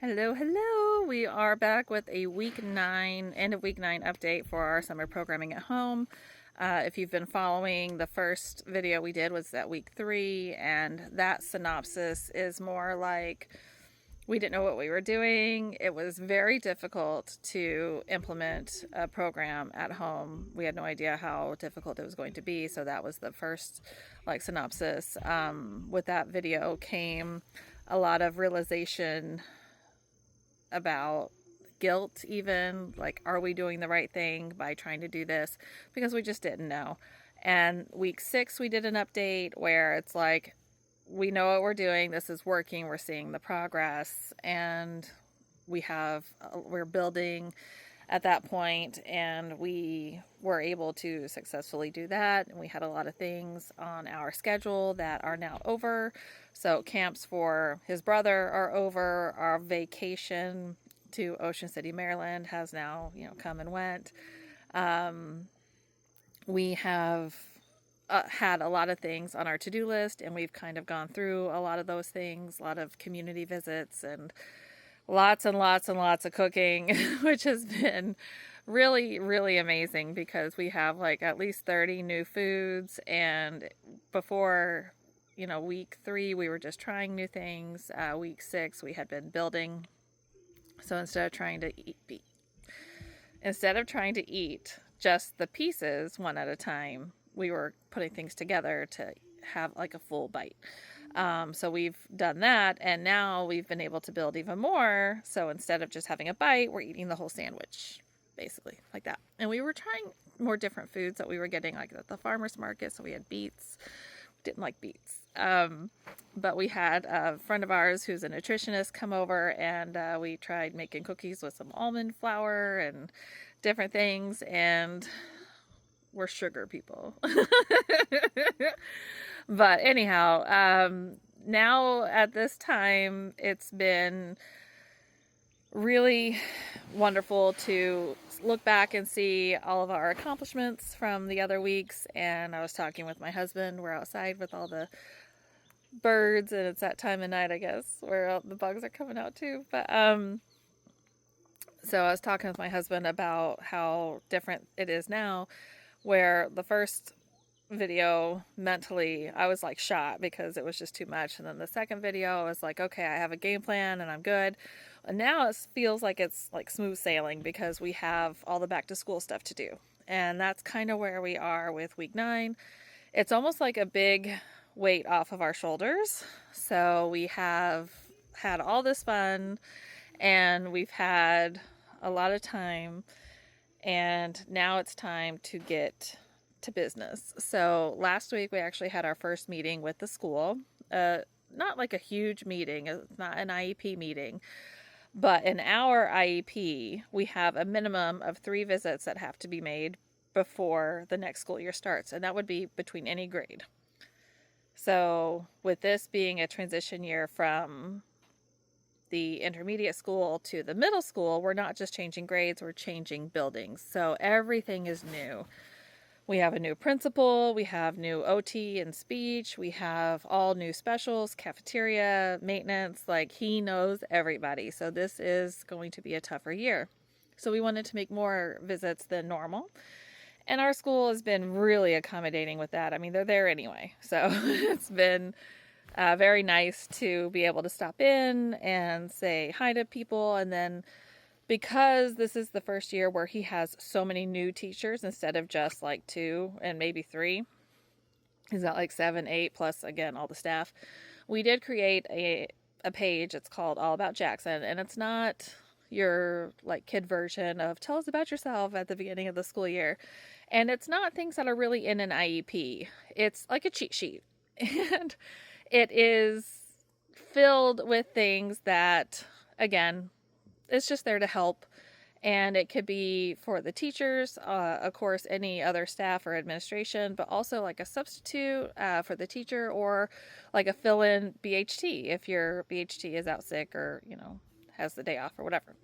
Hello, hello. We are back with a end of week 9 update for our summer programming at home. If you've been following, the first video we did was at week 3, and that synopsis is more like we didn't know what we were doing. It was very difficult to implement a program at home. We had no idea how difficult it was going to be, so that was the first synopsis. With that video came a lot of realization about guilt, even like, are we doing the right thing by trying to do this, because we just didn't know. And week 6 we did an update where it's like, we know what we're doing, this is working, we're seeing the progress, and we're building at that point, and we were able to successfully do that. And we had a lot of things on our schedule that are now over. So camps for his brother are over. Our vacation to Ocean City, Maryland has now, come and went. We have had a lot of things on our to-do list, and we've kind of gone through a lot of those things, a lot of community visits, and lots and lots and lots of cooking, which has been really, really amazing, because we have like at least 30 new foods. And before, week 3, we were just trying new things. Week 6, we had been building. So instead of trying to eat just the pieces one at a time, we were putting things together to have like a full bite. So we've done that, and now we've been able to build even more. So instead of just having a bite, we're eating the whole sandwich, basically, like that. And we were trying more different foods that we were getting, like at the farmer's market. So we had beets. Didn't like beets. But we had a friend of ours who's a nutritionist come over, and we tried making cookies with some almond flour and different things. And we're sugar people. But anyhow, now at this time, it's been really wonderful to look back and see all of our accomplishments from the other weeks. And I was talking with my husband. We're outside with all the birds, and it's that time of night, I guess, where all the bugs are coming out too. But so I was talking with my husband about how different it is now, where the first video, mentally I was like shot because it was just too much, and then the second video I was like, okay, I have a game plan and I'm good. And now it feels like it's like smooth sailing, because we have all the back to school stuff to do, and that's kind of where we are with week 9. It's almost like a big weight off of our shoulders. So we have had all this fun, and we've had a lot of time, and now it's time to get to business. So last week we actually had our first meeting with the school. Not like a huge meeting, it's not an IEP meeting, but in our IEP we have a minimum of 3 visits that have to be made before the next school year starts, and that would be between any grade. So with this being a transition year from the intermediate school to the middle school, we're not just changing grades, we're changing buildings. So everything is new. We have a new principal, we have new OT and speech, we have all new specials, cafeteria, maintenance, like he knows everybody. So this is going to be a tougher year. So we wanted to make more visits than normal. And our school has been really accommodating with that. I mean, they're there anyway. So it's been very nice to be able to stop in and say hi to people. And then, because this is the first year where he has so many new teachers instead of just like 2 and maybe 3, he's got like 7, 8 plus, again, all the staff. We did create a page. It's called All About Jackson, and it's not your like kid version of tell us about yourself at the beginning of the school year, and it's not things that are really in an IEP. It's like a cheat sheet, and it is filled with things that, again, it's just there to help. And it could be for the teachers, of course, any other staff or administration, but also like a substitute for the teacher, or like a fill-in BHT if your BHT is out sick or, has the day off or whatever.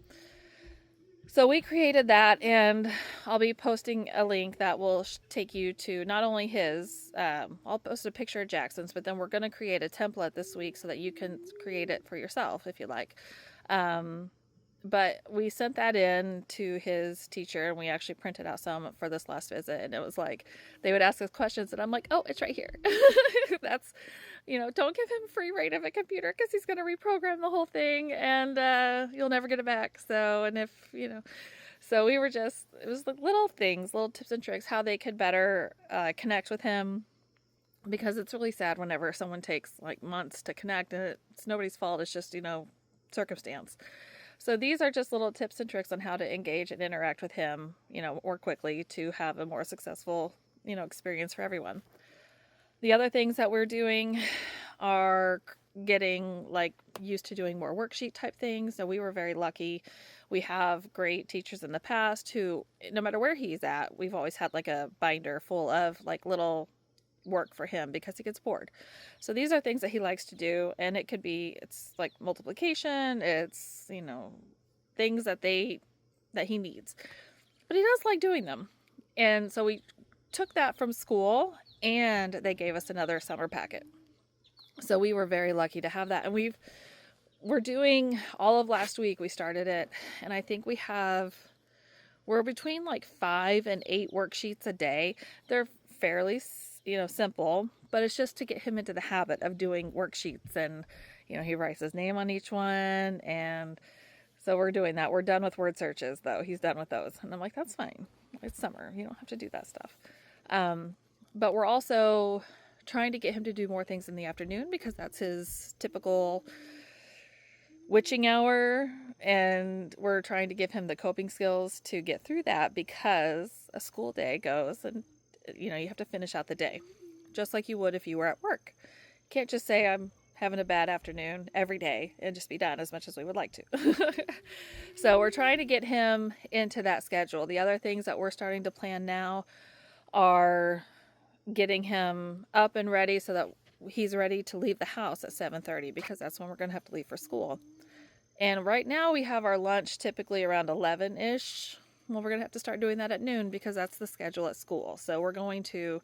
So we created that, and I'll be posting a link that will take you to not only his, I'll post a picture of Jackson's, but then we're going to create a template this week so that you can create it for yourself if you like. But we sent that in to his teacher, and we actually printed out some for this last visit. And it was like, they would ask us questions, and I'm like, oh, it's right here. That's, don't give him free reign of a computer because he's going to reprogram the whole thing, and you'll never get it back. So, and if, so we were just, it was like little things, little tips and tricks, how they could better connect with him, because it's really sad whenever someone takes like months to connect, and it's nobody's fault. It's just, circumstance. So these are just little tips and tricks on how to engage and interact with him, more quickly to have a more successful, experience for everyone. The other things that we're doing are getting like used to doing more worksheet type things. So we were very lucky. We have great teachers in the past who, no matter where he's at, we've always had like a binder full of like little work for him because he gets bored. So these are things that he likes to do, and it's like multiplication, it's, things that he needs. But he does like doing them. And so we took that from school, and they gave us another summer packet. So we were very lucky to have that. And we're doing all of last week, we started it, and I think we're between like 5 and 8 worksheets a day. They're fairly simple, but it's just to get him into the habit of doing worksheets, and he writes his name on each one, and so we're doing that. We're done with word searches though. He's done with those, and I'm like, that's fine, it's summer, you don't have to do that stuff. But we're also trying to get him to do more things in the afternoon, because that's his typical witching hour, and we're trying to give him the coping skills to get through that, because a school day goes, and you have to finish out the day just like you would if you were at work. You can't just say I'm having a bad afternoon every day and just be done, as much as we would like to. So we're trying to get him into that schedule. The other things that we're starting to plan now are getting him up and ready so that he's ready to leave the house at 7:30, because that's when we're going to have to leave for school. And right now we have our lunch typically around 11-ish. Well, we're going to have to start doing that at noon, because that's the schedule at school. So we're going to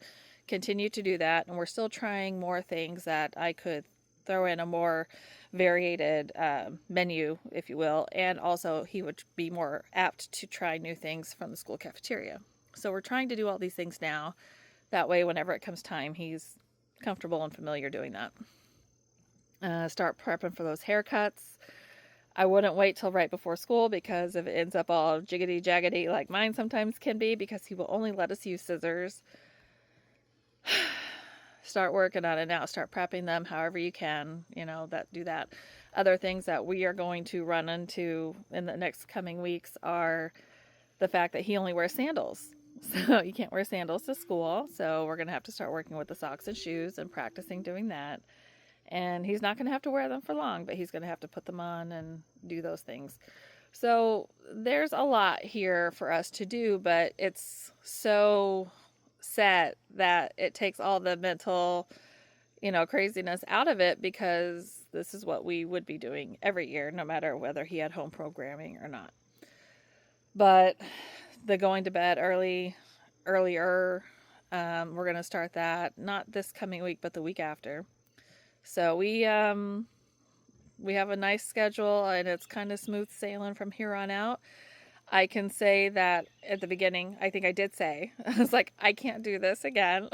continue to do that. And we're still trying more things that I could throw in a more varied menu, if you will. And also he would be more apt to try new things from the school cafeteria. So we're trying to do all these things now. That way, whenever it comes time, he's comfortable and familiar doing that. Start prepping for those haircuts. I wouldn't wait till right before school, because if it ends up all jiggity jaggedy like mine sometimes can be, because he will only let us use scissors. Start working on it now. Start prepping them however you can, do that. Other things that we are going to run into in the next coming weeks are the fact that he only wears sandals. So you can't wear sandals to school. So we're going to have to start working with the socks and shoes and practicing doing that. And he's not going to have to wear them for long, but he's going to have to put them on and do those things. So there's a lot here for us to do, but it's so set that it takes all the mental, craziness out of it, because this is what we would be doing every year, no matter whether he had home programming or not. But the going to bed earlier, we're going to start that, not this coming week, but the week after. So we have a nice schedule, and it's kind of smooth sailing from here on out. I can say that at the beginning, I think I did say, I was like, I can't do this again.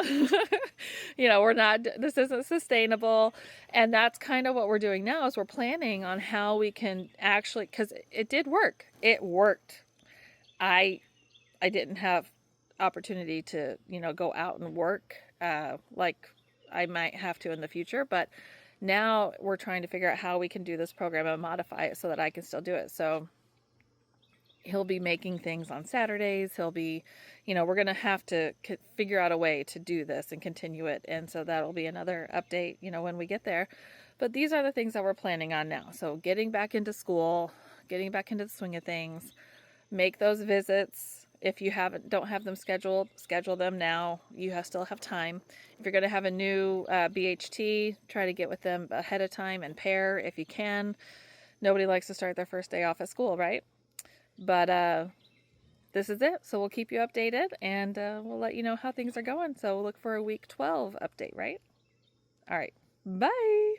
This isn't sustainable. And that's kind of what we're doing now, is we're planning on how we can actually, because it did work. It worked. I didn't have opportunity to, go out and work like I might have to in the future, but now we're trying to figure out how we can do this program and modify it so that I can still do it. So he'll be making things on Saturdays. He'll be, we're going to have to figure out a way to do this and continue it. And so that'll be another update, when we get there. But these are the things that we're planning on now. So getting back into school, getting back into the swing of things, make those visits. If you don't have them scheduled, schedule them now. You still have time. If you're going to have a new BHT, try to get with them ahead of time and pair if you can. Nobody likes to start their first day off at school, right? But this is it. So we'll keep you updated, and we'll let you know how things are going. So we'll look for a week 12 update, right? All right. Bye.